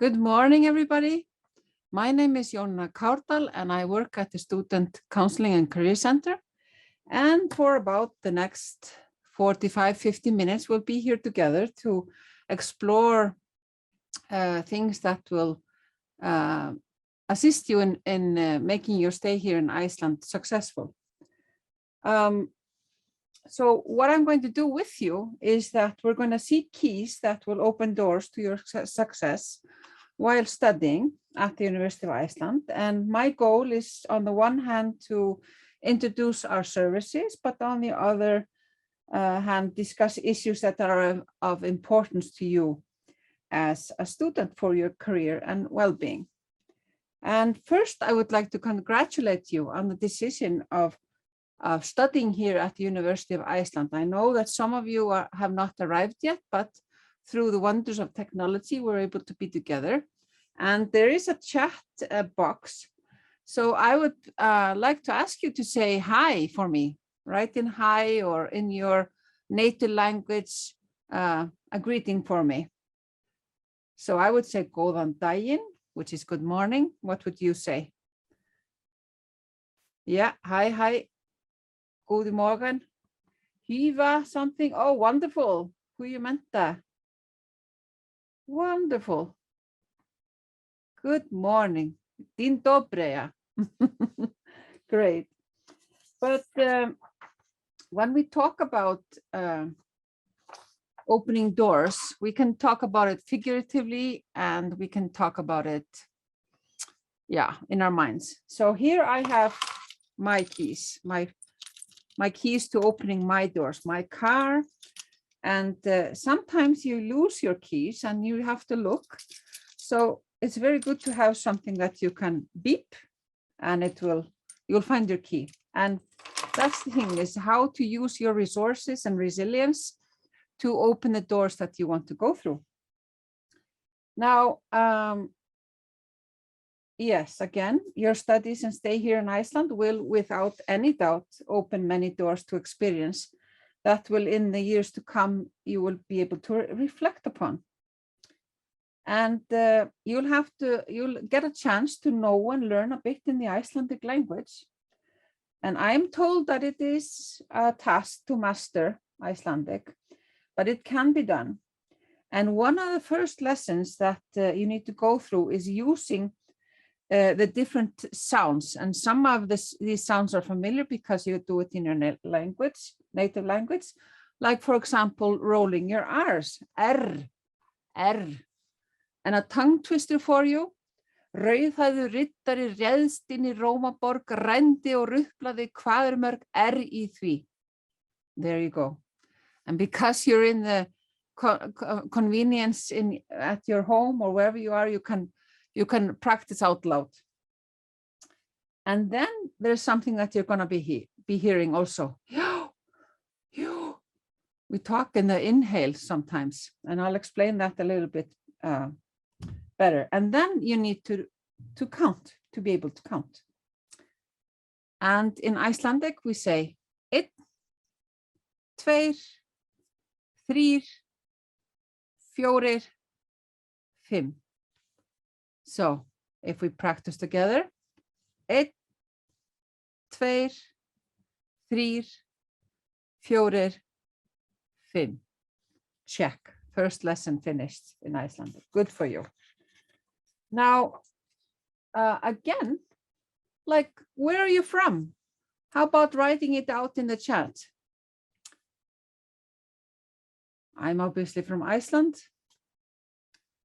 Good morning, everybody. My name is Jonna Kárdal, and I work at the Student Counseling and Career Center. And for about the next 45-50 minutes, we'll be here together to explore things that will assist you in making your stay here in Iceland successful. So what I'm going to do with you is that we're going to seek keys that will open doors to your success while studying at the University of Iceland. And my goal is, on the one hand, to introduce our services, but on the other hand, discuss issues that are of importance to you as a student for your career and well-being. And first, I would like to congratulate you on the decision of studying here at the University of Iceland. I know that some of you have not arrived yet, but through the wonders of technology, we're able to be together. And there is a chat box. So I would like to ask you to say hi for me. Write in hi, or in your native language, a greeting for me. So I would say góðan daginn, which is good morning. What would you say? Yeah, hi. Góðan morgen. Hyvä something. Oh, wonderful. Goeiemiddag. Wonderful. Good morning. Din dobreja. Great. But when we talk about opening doors, we can talk about it figuratively, and we can talk about it, in our minds. So here I have my keys, my keys to opening my doors, my car. And sometimes you lose your keys and you have to look. So it's very good to have something that you can beep, and you'll find your key. And that's the thing, is how to use your resources and resilience to open the doors that you want to go through. Now, yes, again, your studies and stay here in Iceland will, without any doubt, open many doors to experience that will, in the years to come, you will be able to reflect upon. And you'll get a chance to know and learn a bit in the Icelandic language. And I'm told that it is a task to master Icelandic, but it can be done. And one of the first lessons that you need to go through is using the different sounds. And some of these sounds are familiar because you do it in your native language. Like, for example, rolling your R's, R. And a tongue twister for you. Rauðhærður riddari réðst inn í Rómaborg, rændi og ruplaði, hvað mörg í því. There you go. And because you're in the convenience at your home or wherever you are, you can practice out loud. And then there's something that you're going to be hearing also. We talk in the inhale sometimes, and I'll explain that a little bit better. And then you need to count, to be able to count. And in Icelandic, we say 1, 2, 3, 4, 5. So if we practice together, 1, 2, 3, 4, 5. Check. First lesson finished in Icelandic. Good for you. Now, again, like, where are you from? How about writing it out in the chat? I'm obviously from Iceland,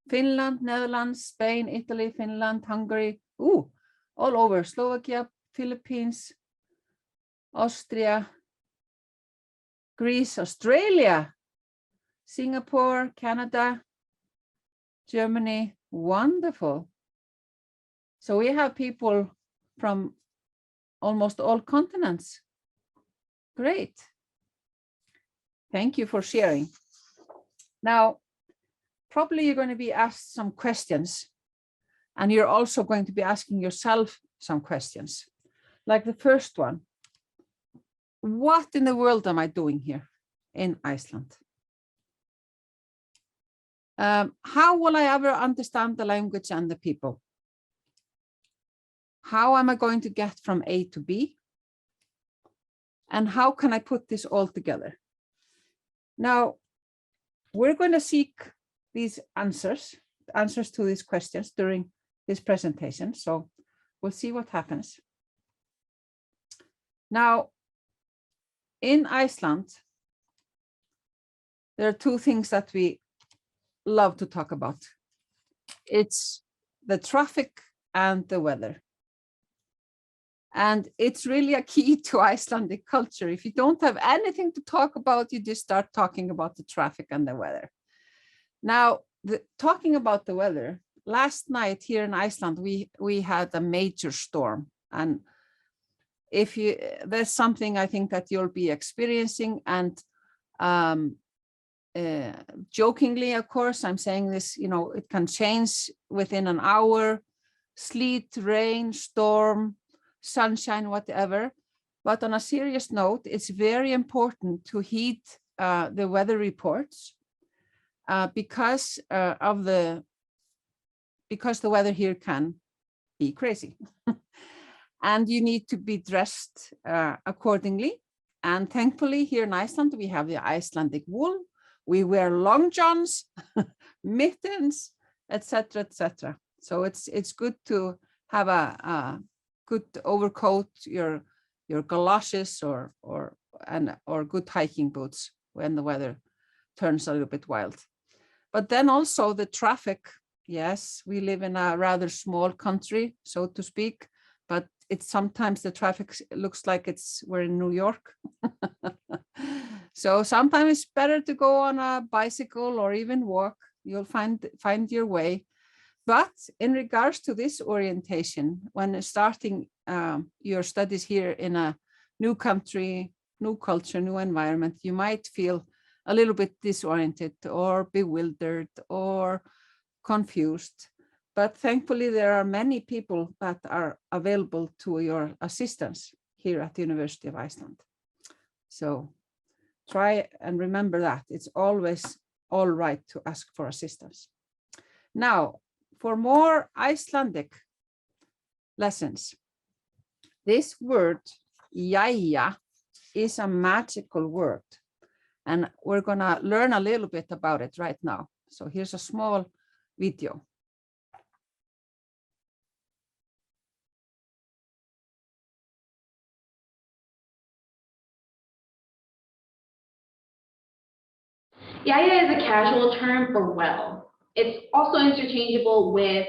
Finland, Netherlands, Spain, Italy, Finland, Hungary, all over, Slovakia, Philippines, Austria, Greece, Australia, Singapore, Canada, Germany. Wonderful. So we have people from almost all continents. Great. Thank you for sharing. Now, probably you're going to be asked some questions, and you're also going to be asking yourself some questions. Like the first one, what in the world am I doing here in Iceland? How will I ever understand the language and the people? How am I going to get from A to B? And how can I put this all together? Now, we're going to seek these answers to these questions during this presentation. So we'll see what happens. Now, in Iceland, there are two things that we love to talk about. It's the traffic and the weather. And it's really a key to Icelandic culture. If you don't have anything to talk about, you just start talking about the traffic and the weather. Now, talking about the weather, last night here in Iceland, we had a major storm. And if you, there's something I think that you'll be experiencing, and jokingly, of course, I'm saying this, you know, it can change within an hour, sleet, rain, storm, sunshine, whatever. But on a serious note, it's very important to heed the weather reports because the weather here can be crazy. And you need to be dressed accordingly. And thankfully, here in Iceland, we have the Icelandic wool. We wear long johns, mittens, etc., etc. So it's good to have a good overcoat, your galoshes or good hiking boots when the weather turns a little bit wild. But then also the traffic. Yes, we live in a rather small country, so to speak, but it's sometimes the traffic looks like we're in New York. So sometimes it's better to go on a bicycle or even walk. You'll find your way. But in regards to this orientation, when starting your studies here in a new country, new culture, new environment, you might feel a little bit disoriented or bewildered or confused. But thankfully, there are many people that are available to your assistance here at the University of Iceland. So try and remember that it's always all right to ask for assistance. Now, for more Icelandic lessons, this word, jæja, is a magical word. And we're going to learn a little bit about it right now. So here's a small video. Jæja is a casual term for well. It's also interchangeable with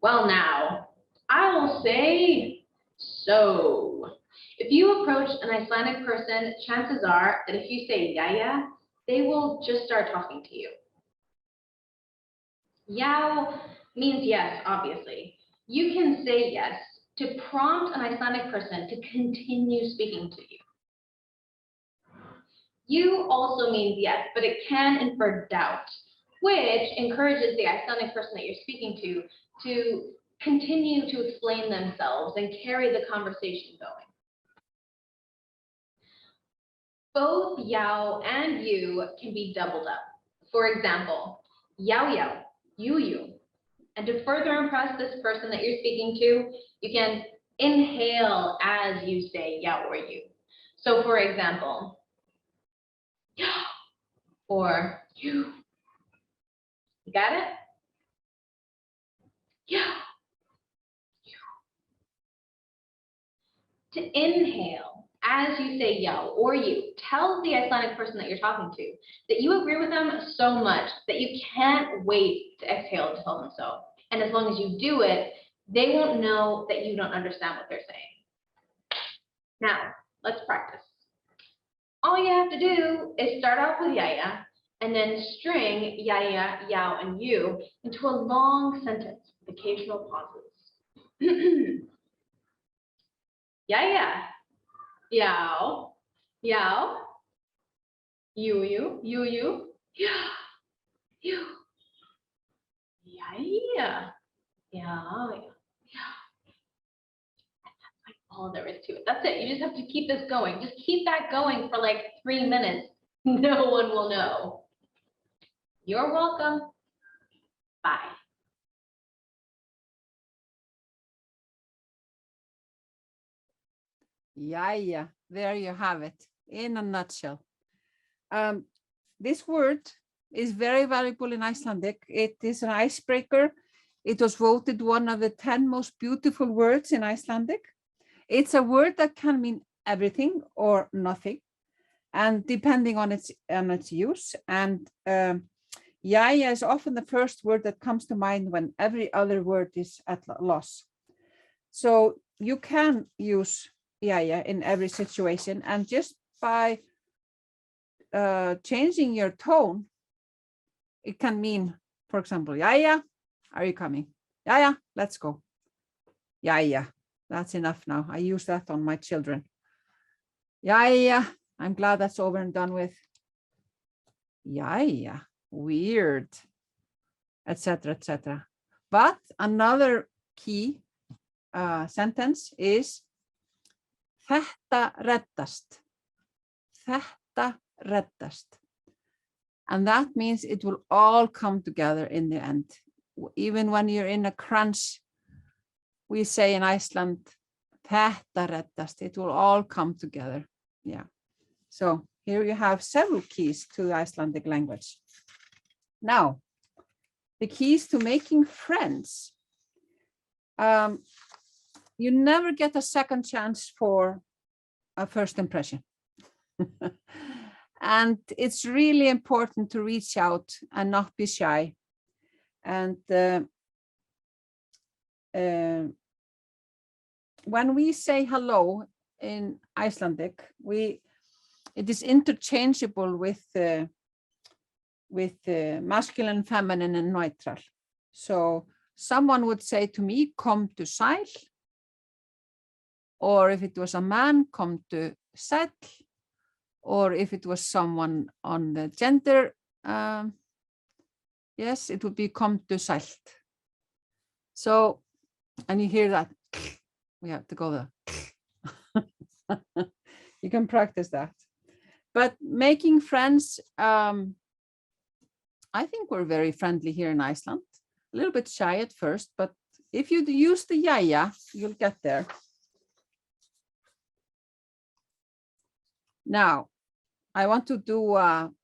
well now. I will say so. If you approach an Icelandic person, chances are that if you say jæja, they will just start talking to you. Já means yes, obviously. You can say yes to prompt an Icelandic person to continue speaking to you. You also means yes, but it can infer doubt, which encourages the Icelandic person that you're speaking to continue to explain themselves and carry the conversation going. Both já and you can be doubled up. For example, já, you. And to further impress this person that you're speaking to, you can inhale as you say já or you. So for example, já or you. You got it? Yeah. To inhale as you say já or you tells the Icelandic person that you're talking to that you agree with them so much that you can't wait to exhale to tell them so. And as long as you do it, they won't know that you don't understand what they're saying. Now, let's practice. All you have to do is start off with jæja and then string jæja, já, and you into a long sentence with occasional pauses. Jæja, já, you, yeah, you, jæja, yeah. All there is to it. That's it. You just have to keep this going. Just keep that going for like 3 minutes. No one will know. You're welcome. Jæja, there you have it in a nutshell. This word is very valuable in Icelandic. It is an icebreaker. It was voted one of the 10 most beautiful words in Icelandic. It's a word that can mean everything or nothing, and depending on its use. And jæja is often the first word that comes to mind when every other word is at loss. So you can use jæja in every situation, and just by changing your tone, it can mean, for example, jæja, are you coming? Jæja, let's go. Jæja, that's enough now. I use that on my children. Jæja, I'm glad that's over and done with. Jæja, weird, etc., etc. But another key sentence is þetta reddast. Þetta reddast. And that means it will all come together in the end. Even when you're in a crunch, we say in Iceland, þetta reddast. It will all come together. Yeah. So here you have several keys to the Icelandic language. Now, the keys to making friends. You never get a second chance for a first impression. And it's really important to reach out and not be shy. And when we say hello in Icelandic, it is interchangeable with masculine, feminine, and neutral. So someone would say to me, "Komdu sæl," or if it was a man, "Komdu sæll," or if it was someone on the gender, yes, it would be "Komdu sælt." So, and you hear that, we have to go there. You can practice that. But making friends, I think we're very friendly here in Iceland. A little bit shy at first, but if you use the jæja, you'll get there. Now, I want to do an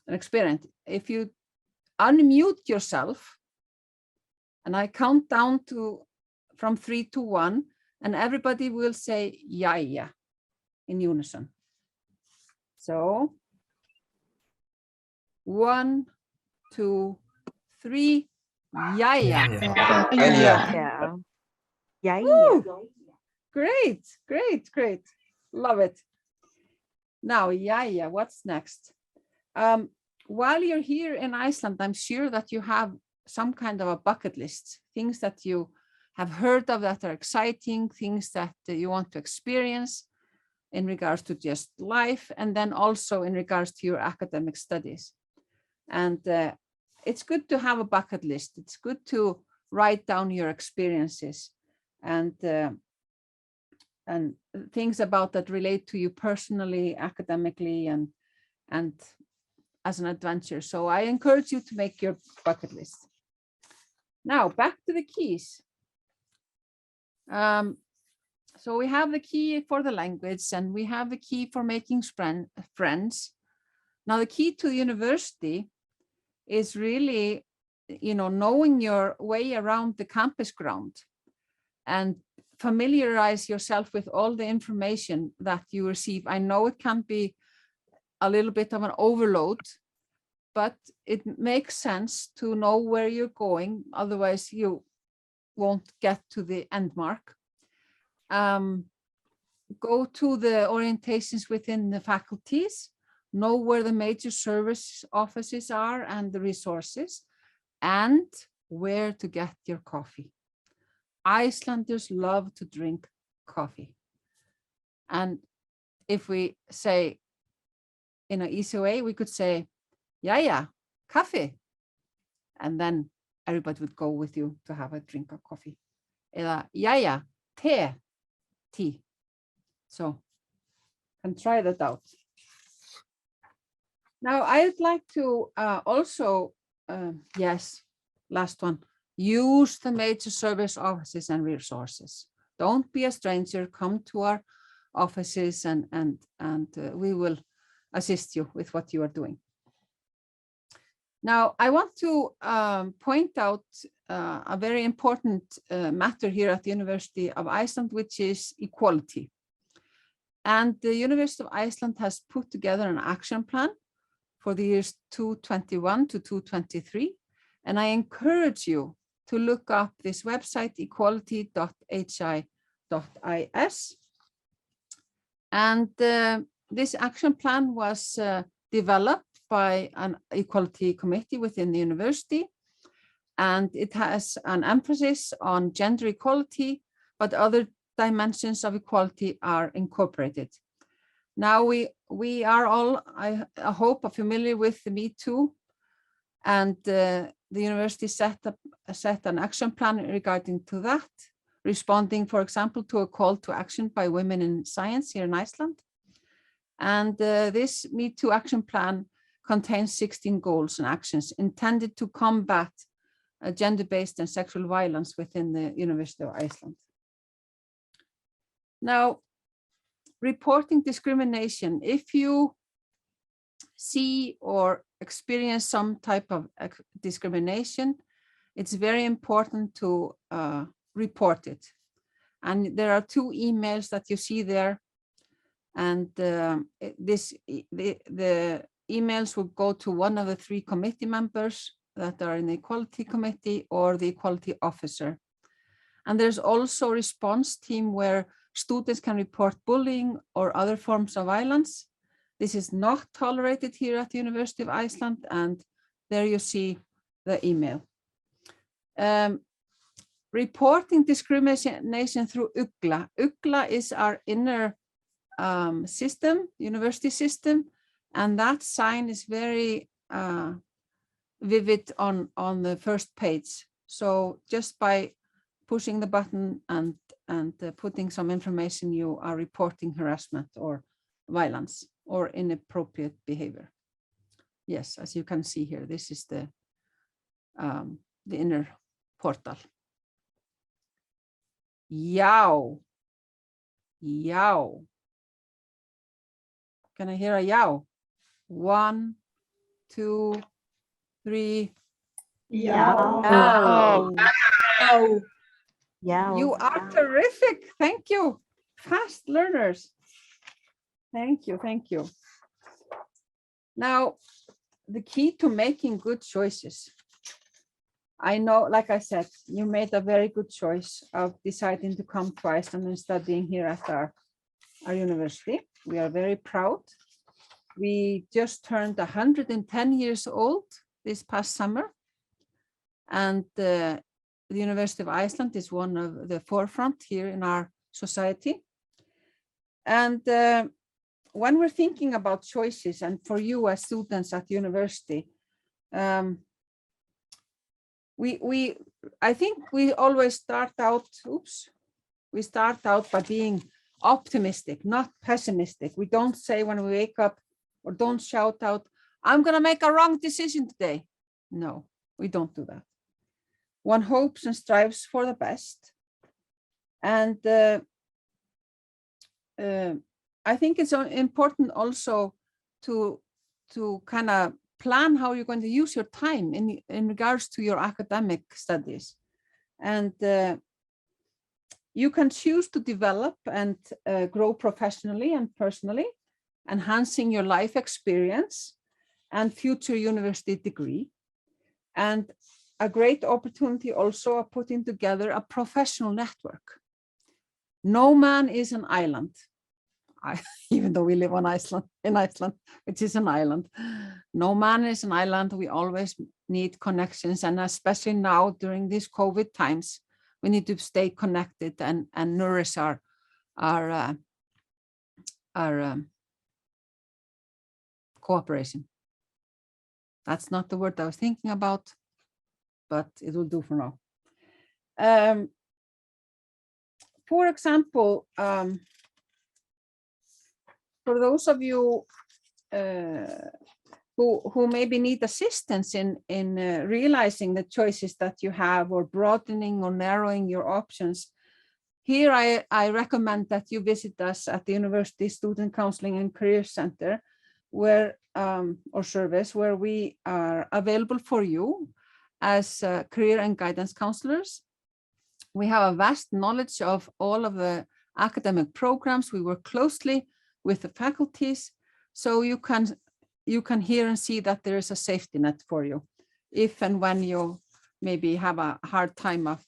experiment. If you unmute yourself, and I count down from 3 to 1, and everybody will say jæja in unison. So 1, 2, 3, jæja. Yeah. Great, great, great. Love it. Now, jæja, what's next? While you're here in Iceland, I'm sure that you have some kind of a bucket list, things that you have heard of that are exciting, things that you want to experience in regards to just life, and then also in regards to your academic studies. And it's good to have a bucket list. It's good to write down your experiences and things about that relate to you personally, academically, and as an adventure. So I encourage you to make your bucket list. Now back to the keys. So we have the key for the language, and we have the key for making friends. Now the key to the university is really, knowing your way around the campus ground and familiarize yourself with all the information that you receive. I know it can be a little bit of an overload, but it makes sense to know where you're going. Otherwise you won't get to the end mark. Go to the orientations within the faculties, know where the major service offices are and the resources, and where to get your coffee. Icelanders love to drink coffee. And if we say in an easy way, we could say, jæja, kaffi. And then everybody would go with you to have a drink of coffee. Eða, jæja, tea. So, can try that out. Now, I'd like to also, yes, last one, use the major service offices and resources. Don't be a stranger. Come to our offices and we will assist you with what you are doing. Now, I want to point out a very important matter here at the University of Iceland, which is equality. And the University of Iceland has put together an action plan for the years 2021 to 2023. And I encourage you to look up this website, equality.hi.is. And this action plan was developed by an equality committee within the university. And it has an emphasis on gender equality, but other dimensions of equality are incorporated. Now we are all, I hope, are familiar with the Me Too, and the university set an action plan regarding to that, responding, for example, to a call to action by Women in Science here in Iceland. And this Me Too action plan contains 16 goals and actions intended to combat gender-based and sexual violence within the University of Iceland. Now, reporting discrimination. If you see or experience some type of discrimination, it's very important to report it. And there are 2 emails that you see there. And the emails will go to one of the 3 committee members that are in the equality committee or the equality officer. And there's also a response team where students can report bullying or other forms of violence. This is not tolerated here at the University of Iceland, and there you see the email. Reporting discrimination through UGLA. UGLA is our inner system, university system, and that sign is very vivid on the first page. So just by pushing the button and putting some information, you are reporting harassment or violence or inappropriate behavior. Yes, as you can see here, this is the inner portal. Yow. Yow. Can I hear a yow? 1, 2, 3. Yow. Oh. Yeah. You are terrific. Thank you. Fast learners. Thank you. Thank you. Now, the key to making good choices. I know, like I said, you made a very good choice of deciding to come to Iceland and studying here at our university. We are very proud. We just turned 110 years old this past summer. And the University of Iceland is one of the forefront here in our society. And when we're thinking about choices, and for you as students at university, I think we always start out by being optimistic, not pessimistic. We don't say when we wake up, or don't shout out, I'm going to make a wrong decision today. No, we don't do that. One hopes and strives for the best. And I think it's important also to kind of plan how you're going to use your time in regards to your academic studies. And you can choose to develop and grow professionally and personally, enhancing your life experience and future university degree. And a great opportunity also of putting together a professional network. No man is an island. Even though we live in Iceland, which is an island. No man is an island. We always need connections. And especially now during these COVID times, we need to stay connected and nourish our cooperation. That's not the word I was thinking about, but it will do for now. For example, for those of you who maybe need assistance in realizing the choices that you have, or broadening or narrowing your options, here I recommend that you visit us at the University Student Counseling and Career Center, where or service, where we are available for you as career and guidance counselors. We have a vast knowledge of all of the academic programs. We work closely with the faculties, so you can hear and see that there is a safety net for you if and when you maybe have a hard time of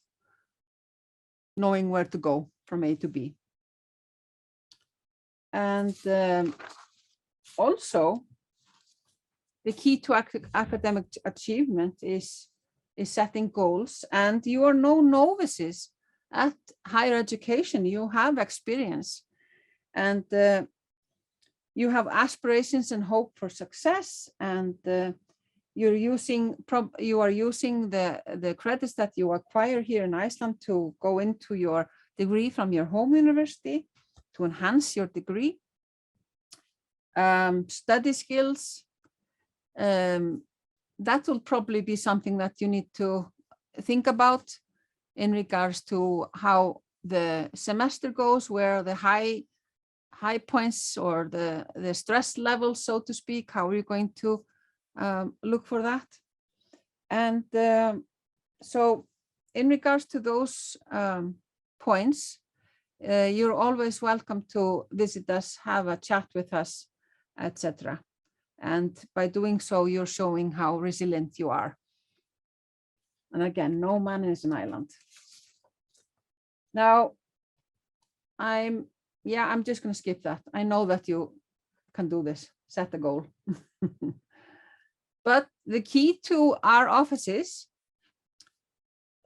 knowing where to go from A to B. And also, the key to academic achievement is setting goals, and you are no novices at higher education. You have experience, and you have aspirations and hope for success, and you are using the credits that you acquire here in Iceland to go into your degree from your home university to enhance your degree. Study skills, that will probably be something that you need to think about in regards to how the semester goes, where the high points or the stress levels, so to speak, how are you going to look for that? And so in regards to those points, you're always welcome to visit us, have a chat with us, etc. And by doing so, you're showing how resilient you are. And again, no man is an island. Now, I'm just going to skip that. I know that you can do this, set a goal. But the key to our offices,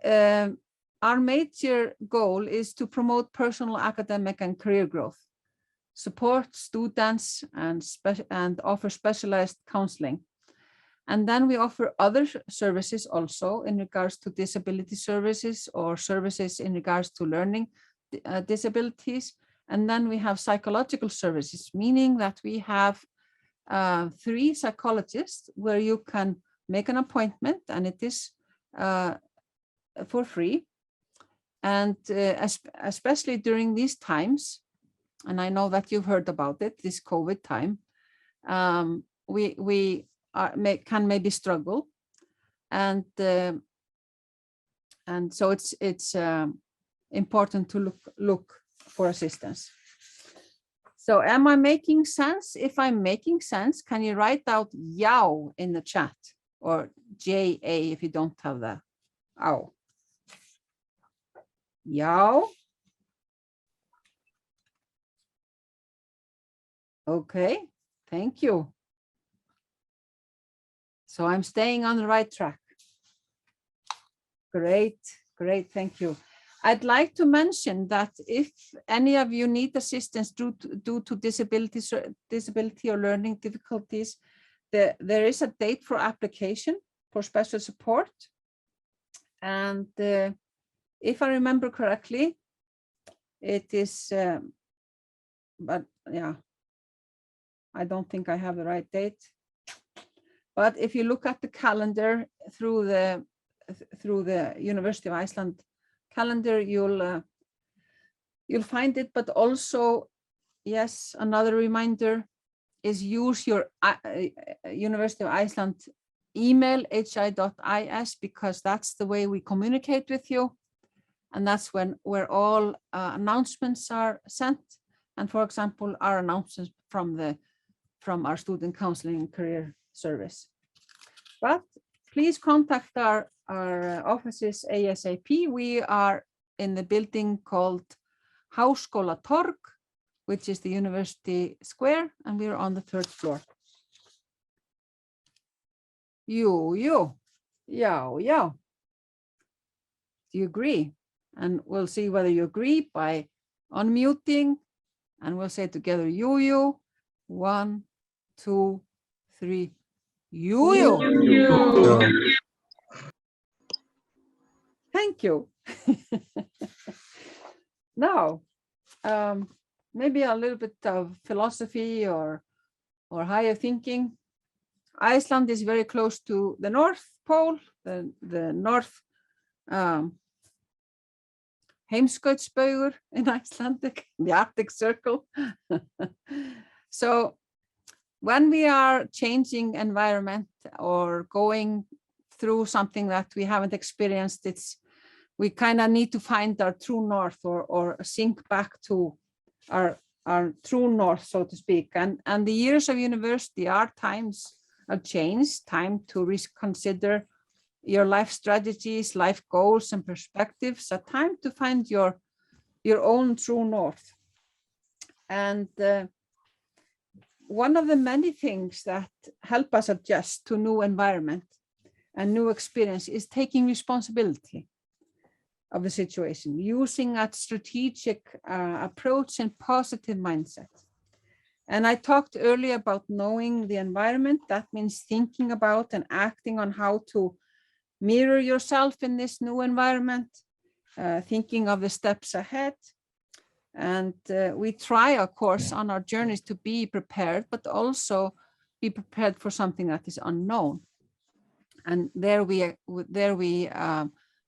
our major goal is to promote personal, academic, and career growth, support students, and offer specialized counseling. And then we offer other services also in regards to disability services or services in regards to learning disabilities. And then we have psychological services, meaning that we have 3 psychologists where you can make an appointment, and it is for free. And especially during these times, and I know that you've heard about it, this COVID time, we can maybe struggle, and so it's important to look for assistance. So am I making sense? If I'm making sense, can you write out "yao" in the chat, or "JA" if you don't have the "ow"? Yao. Okay, thank you. So I'm staying on the right track. Great, great, thank you. I'd like to mention that if any of you need assistance due to disability or learning difficulties, there is a date for application for special support. And if I remember correctly, it is, but yeah, I don't think I have the right date. But if you look at the calendar through the University of Iceland calendar, you'll find it. But also, yes, another reminder is use your University of Iceland email, hi.is, because that's the way we communicate with you, and that's where all announcements are sent. And for example, our announcements from our student counseling and career service. But please contact our offices ASAP. We are in the building called Háskólatorg, which is the University Square, and we're on the 3rd floor. Yeah. Do you agree? And we'll see whether you agree by unmuting, and we'll say together, you. 1, 2, 3. You. Thank you. Now, maybe a little bit of philosophy or higher thinking. Iceland is very close to the North Pole, the North heimskautsbaugur in Icelandic, the Arctic Circle. So when we are changing environment or going through something that we haven't experienced, we kind of need to find our true north or sink back to our true north, so to speak. And the years of university are times of change, time to reconsider your life strategies, life goals and perspectives, a time to find your own true north. And one of the many things that help us adjust to new environment and new experience is taking responsibility of the situation, using a strategic approach and positive mindset. And I talked earlier about knowing the environment. That means thinking about and acting on how to mirror yourself in this new environment, thinking of the steps ahead. And we try, of course, on our journeys to be prepared, but also be prepared for something that is unknown. And there we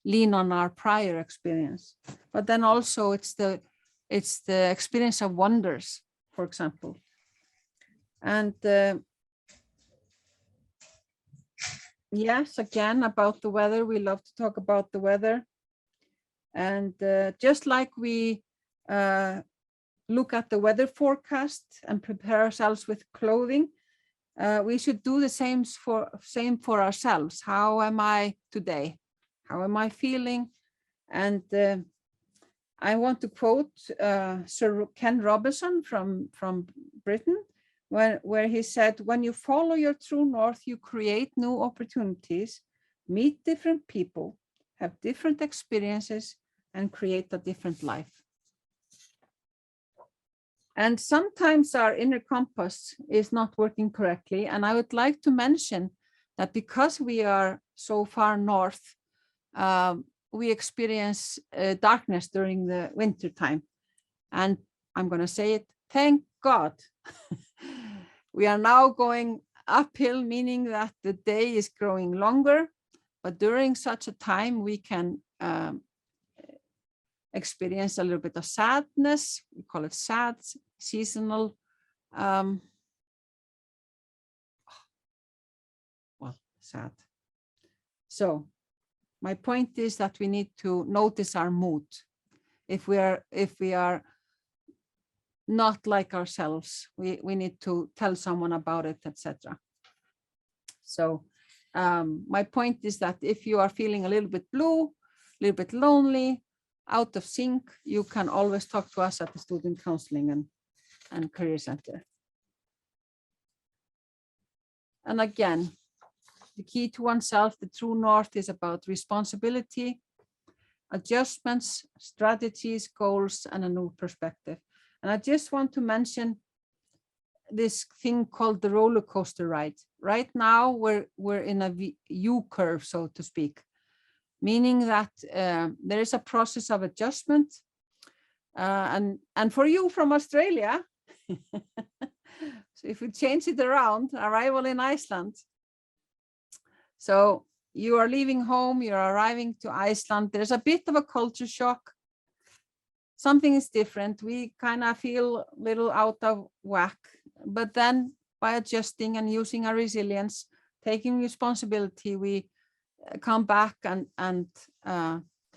lean on our prior experience. But then also it's the experience of wonders, for example. And yes, again, about the weather, we love to talk about the weather. And just like we look at the weather forecast and prepare ourselves with clothing, we should do the same for ourselves. How am I today? How am I feeling? And I want to quote Sir Ken Robinson from Britain, where he said, when you follow your true north, you create new opportunities, meet different people, have different experiences, and create a different life. And sometimes our inner compass is not working correctly. And I would like to mention that because we are so far north, we experience darkness during the winter time. And I'm going to say it, thank God. We are now going uphill, meaning that the day is growing longer. But during such a time, we can experience a little bit of sadness. We call it sad, seasonal. Sad. So my point is that we need to notice our mood. If we are not like ourselves, we need to tell someone about it, etc. So my point is that if you are feeling a little bit blue, a little bit lonely, out of sync, you can always talk to us at the Student Counseling and Career Center. And again, the key to oneself, the true north, is about responsibility, adjustments, strategies, goals, and a new perspective. And I just want to mention this thing called the roller coaster ride. Right now, we're in a U curve, so to speak, meaning that there is a process of adjustment. And for you from Australia, so if we change it around, arrival in Iceland. So you are leaving home, you're arriving to Iceland. There's a bit of a culture shock. Something is different. We kind of feel a little out of whack. But then by adjusting and using our resilience, taking responsibility, we come back and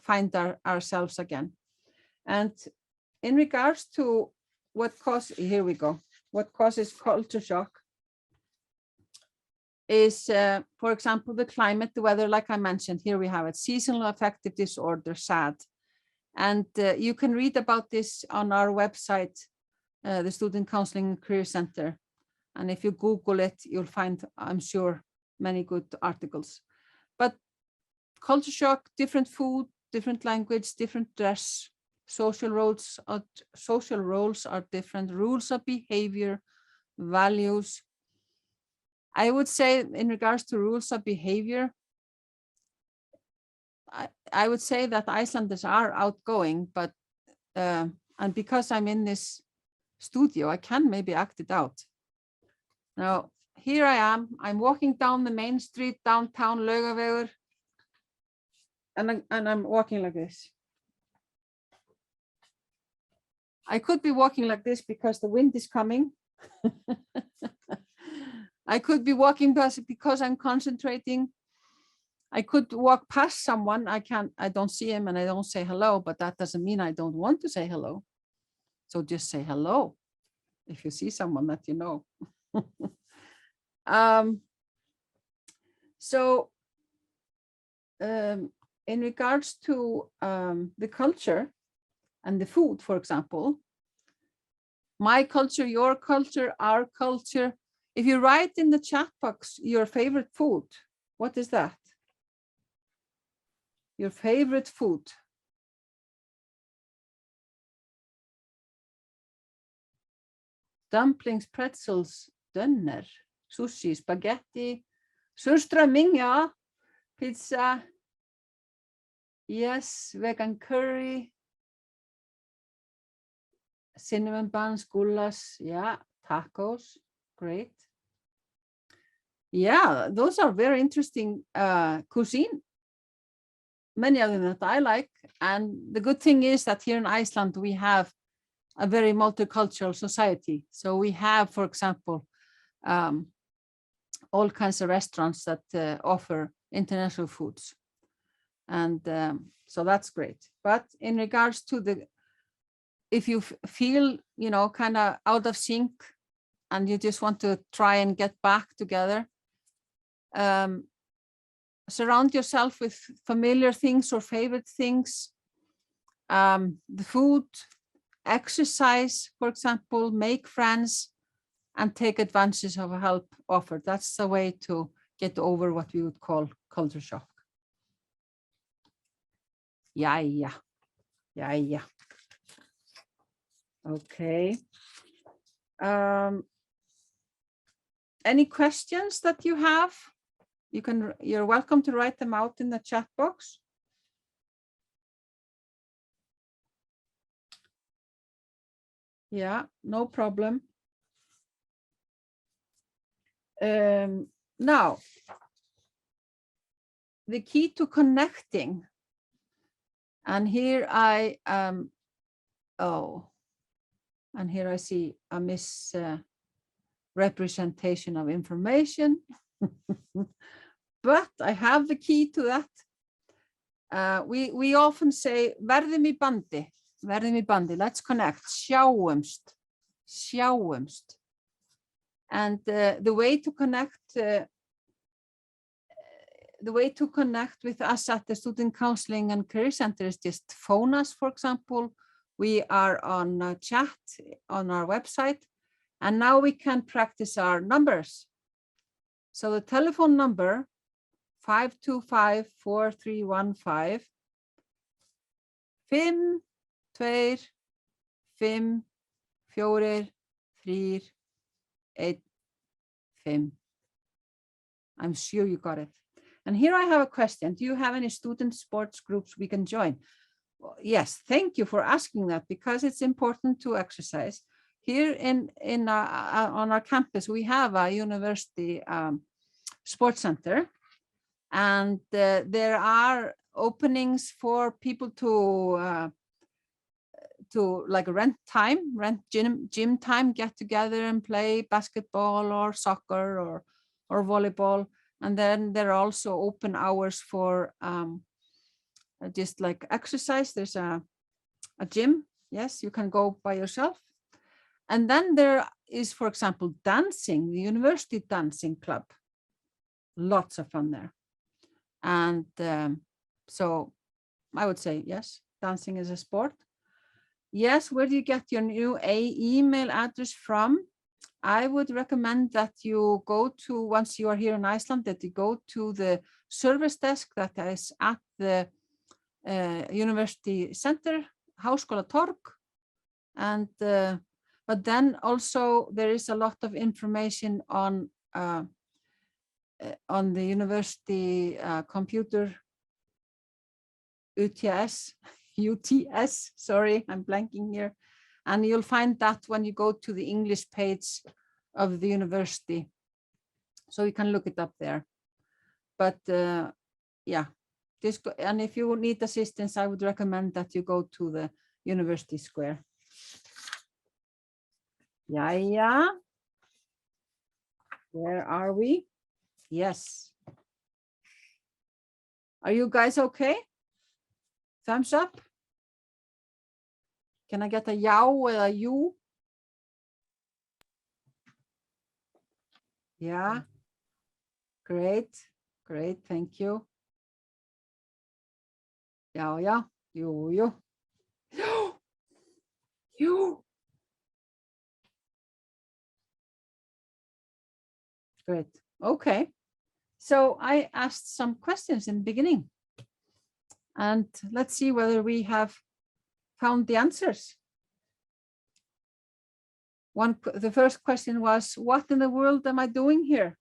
find ourselves again. And in regards to what causes, here we go, what causes culture shock is, for example, the climate, the weather, like I mentioned, here we have it, seasonal affective disorder, SAD. And you can read about this on our website, the Student Counseling and Career Center. And if you Google it, you'll find, I'm sure, many good articles. But culture shock, different food, different language, different dress, social roles are different, rules of behavior, values. I would say in regards to rules of behavior, I would say that Icelanders are outgoing, but and because I'm in this studio, I can maybe act it out. Now, here I am, I'm walking down the main street, downtown Laugavegur, and I'm walking like this. I could be walking like this because the wind is coming. I could be walking because I'm concentrating. I could walk past someone. I don't see him and I don't say hello, but that doesn't mean I don't want to say hello. So just say hello if you see someone that you know. In regards to the culture and the food, for example, my culture, your culture, our culture. If you write in the chat box your favorite food, what is that? Your favorite food. Dumplings, pretzels, döner, sushi, spaghetti, surströmming, yeah, pizza, yes, vegan curry, cinnamon buns, goulash, yeah, tacos, great. Yeah, those are very interesting cuisine. Many of them that I like. And the good thing is that here in Iceland, we have a very multicultural society. So we have, for example, all kinds of restaurants that offer international foods. And so that's great. But in regards to if you feel, kind of out of sync and you just want to try and get back together, surround yourself with familiar things or favorite things, the food, exercise, for example, make friends, and take advantage of help offered. That's the way to get over what we would call culture shock. Yeah. Okay. Any questions that you have? You're welcome to write them out in the chat box. Yeah, no problem. Now, the key to connecting, and here I and here I see a misrepresentation of information, but I have the key to that. We often say, verðum í bandi, let's connect, sjáumst. And the way to connect with us at the Student Counseling and Career Center is just phone us, for example. We are on chat on our website, and now we can practice our numbers. So the telephone number 525-4315 5 2 5 4 3 8 5. I'm sure you got it. And here I have a question. Do you have any student sports groups we can join? Well, yes, thank you for asking that, because it's important to exercise. Here on our campus, we have a university sports center, and there are openings for people to like rent gym time, get together and play basketball or soccer or volleyball. And then there are also open hours for just like exercise. There's a gym. Yes, you can go by yourself. And then there is, for example, dancing, the university dancing club. Lots of fun there. And so I would say, yes, dancing is a sport. Yes, where do you get your new email address from? I would recommend that you go to, once you are here in Iceland, that you go to the service desk that is at the University Center, Háskólatorg. And but then also there is a lot of information on the university computer UTS, sorry, I'm blanking here. And you'll find that when you go to the English page of the university. So you can look it up there. But yeah, and if you need assistance, I would recommend that you go to the University Square. Jæja. Where are we? Yes. Are you guys okay? Thumbs up. Can I get a já eða jú? Yeah. Great. Great. Thank you. Já, já. Jú, jú. Jú. Jú. Great. Okay. So I asked some questions in the beginning. And let's see whether we have found the answers. The first question was, what in the world am I doing here?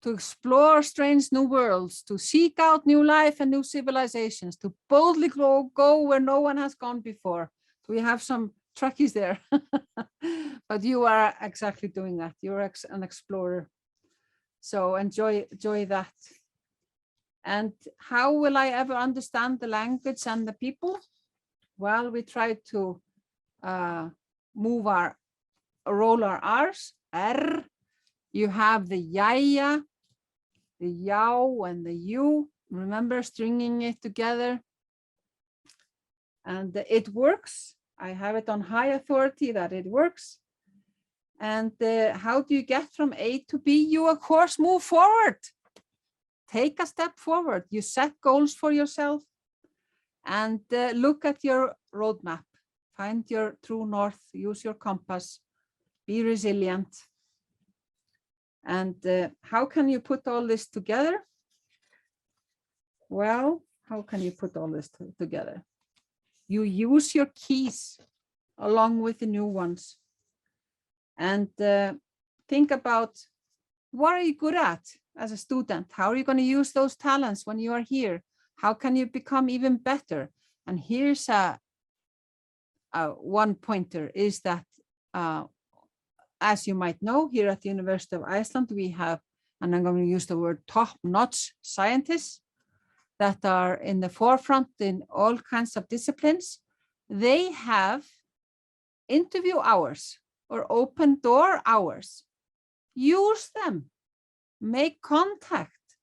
To explore strange new worlds, to seek out new life and new civilizations, to boldly go where no one has gone before. We have some Trekkies there, but you are exactly doing that. You're an explorer. So enjoy that. And how will I ever understand the language and the people? Well, we try to roll our R's. R. You have the jæja, the já, and the jú. Remember stringing it together. And it works. I have it on high authority that it works. And how do you get from A to B? You, of course, move forward. Take a step forward. You set goals for yourself and look at your roadmap. Find your true north, use your compass, be resilient. And how can you put all this together? Well, how can you put all this together? You use your keys along with the new ones. And think about, what are you good at as a student? How are you going to use those talents when you are here? How can you become even better? And here's one pointer is that, as you might know, here at the University of Iceland, we have, and I'm going to use the word top-notch scientists that are in the forefront in all kinds of disciplines. They have interview hours or open door hours. Use them. Make contact,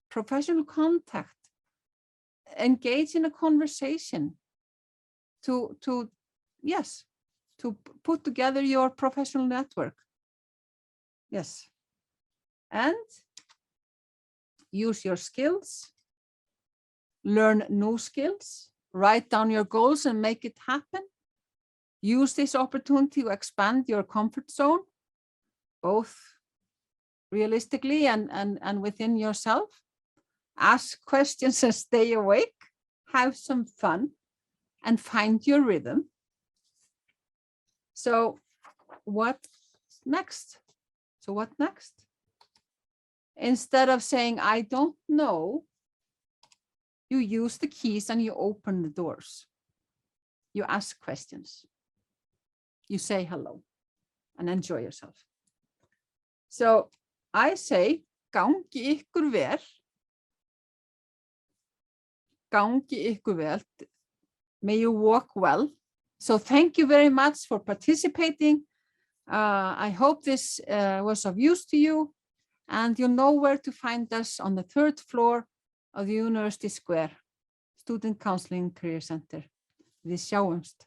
professional contact. Engage in a conversation to put together your professional network. Yes. And use your skills. Learn new skills. Write down your goals and make it happen. Use this opportunity to expand your comfort zone, both realistically and within yourself. Ask questions and stay awake. Have some fun and find your rhythm. So what next? So what next? Instead of saying, I don't know, you use the keys and you open the doors. You ask questions. You say hello and enjoy yourself. So I say, gangi ykkur vel. Gangi ykkur vel. May you walk well. So thank you very much for participating. I hope this was of use to you, and you know where to find us on the 3rd floor of the University Square, Student Counseling Career Center. Við sjáumst.